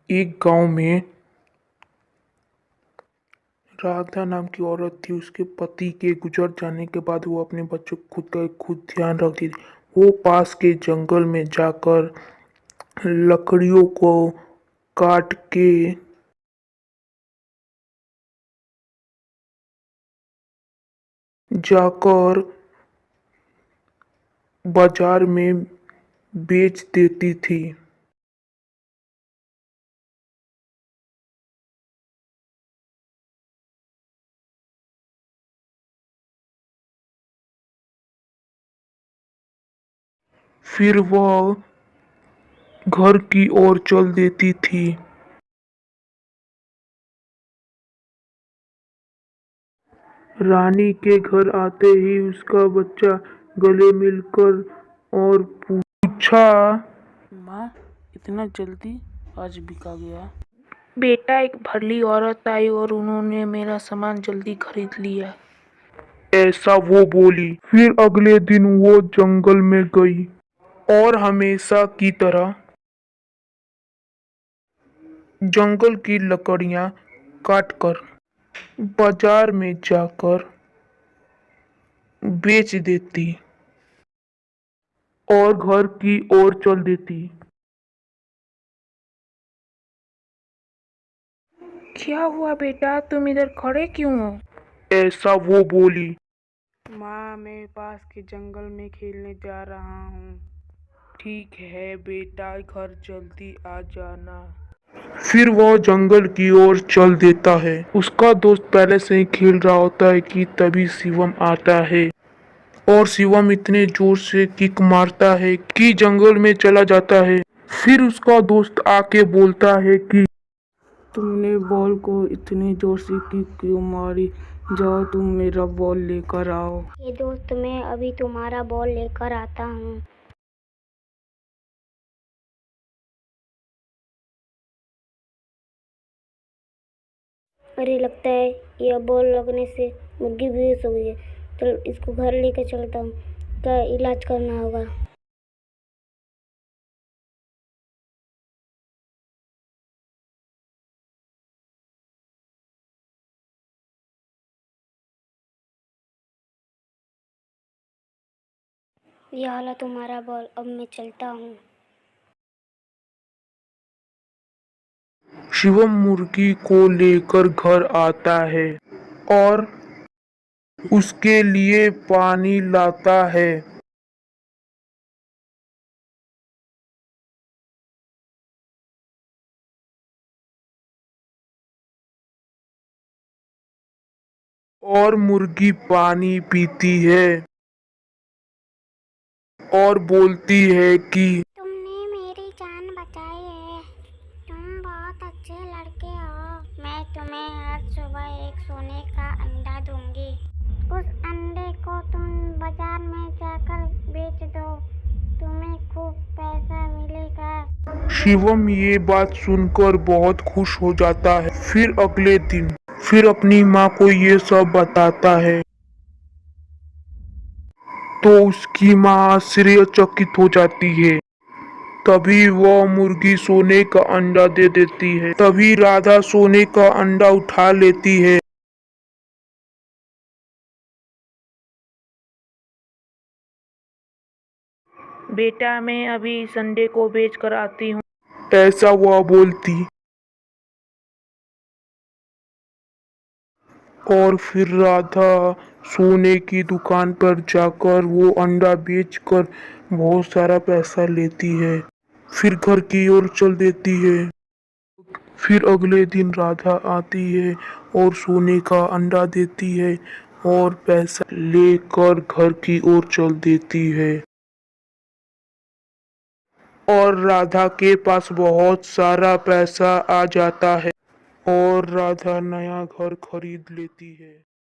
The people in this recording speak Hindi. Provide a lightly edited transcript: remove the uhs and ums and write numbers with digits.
एक गांव में राधा नाम की औरत थी। उसके पति के गुजर जाने के बाद वो अपने बच्चों को खुद का खुद ध्यान रखती थी। वो पास के जंगल में जाकर लकड़ियों को काट के जाकर बाजार में बेच देती थी। फिर वह घर की ओर चल देती थी। रानी के घर आते ही उसका बच्चा गले मिलकर और पूछा, माँ, इतना जल्दी आज बिका गया? बेटा, एक भली औरत आई और उन्होंने मेरा सामान जल्दी खरीद लिया। ऐसा वो बोली। फिर अगले दिन वो जंगल में गई और हमेशा की तरह जंगल की लकड़ियां काटकर बाजार में जाकर बेच देती और घर की ओर चल देती। क्या हुआ बेटा, तुम इधर खड़े क्यों हो? ऐसा वो बोली। माँ, मैं पास के जंगल में खेलने जा रहा हूँ। ठीक है बेटा, घर जल्दी आ जाना। फिर वह जंगल की ओर चल देता है। उसका दोस्त पहले से ही खेल रहा होता है कि तभी शिवम आता है और शिवम इतने जोर से किक मारता है कि जंगल में चला जाता है। फिर उसका दोस्त आके बोलता है कि तुमने बॉल को इतनी जोर से क्यों मारी? जाओ, तुम मेरा बॉल लेकर आओ। ये दोस्त, मैं अभी तुम्हारा बॉल लेकर आता हूँ। अरे, लगता है यह बॉल लगने से मुर्गी बेहोश हो गई है। चल, इसको घर लेकर चलता हूँ, का इलाज करना होगा। यह वाला तुम्हारा बॉल, अब मैं चलता हूँ। शिवम मुर्गी को लेकर घर आता है और उसके लिए पानी लाता है। और मुर्गी पानी पीती है और बोलती है कि तुमने मेरी जान बचाई है। तुम बहुत अच्छे लड़के हो। मैं तुम्हें हर सुबह एक सोने का अंडा दूंगी। उस अंडे को तुम बाजार में जाकर बेच दो। तुम्हें खूब पैसा मिलेगा। शिवम ये बात सुनकर बहुत खुश हो जाता है। फिर अगले दिन फिर अपनी माँ को ये सब बताता है तो उसकी माँ आश्चर्यचकित हो जाती है। तभी वह मुर्गी सोने का अंडा दे देती है। तभी राधा सोने का अंडा उठा लेती है। बेटा, मैं अभी इस अंडे को बेच कर आती हूँ। ऐसा वह बोलती और फिर राधा सोने की दुकान पर जाकर वो अंडा बेचकर बहुत सारा पैसा लेती है। फिर घर की ओर चल देती है। फिर अगले दिन राधा आती है और सोने का अंडा देती है और पैसा लेकर घर की ओर चल देती है। और राधा के पास बहुत सारा पैसा आ जाता है और राधा नया घर खरीद लेती है।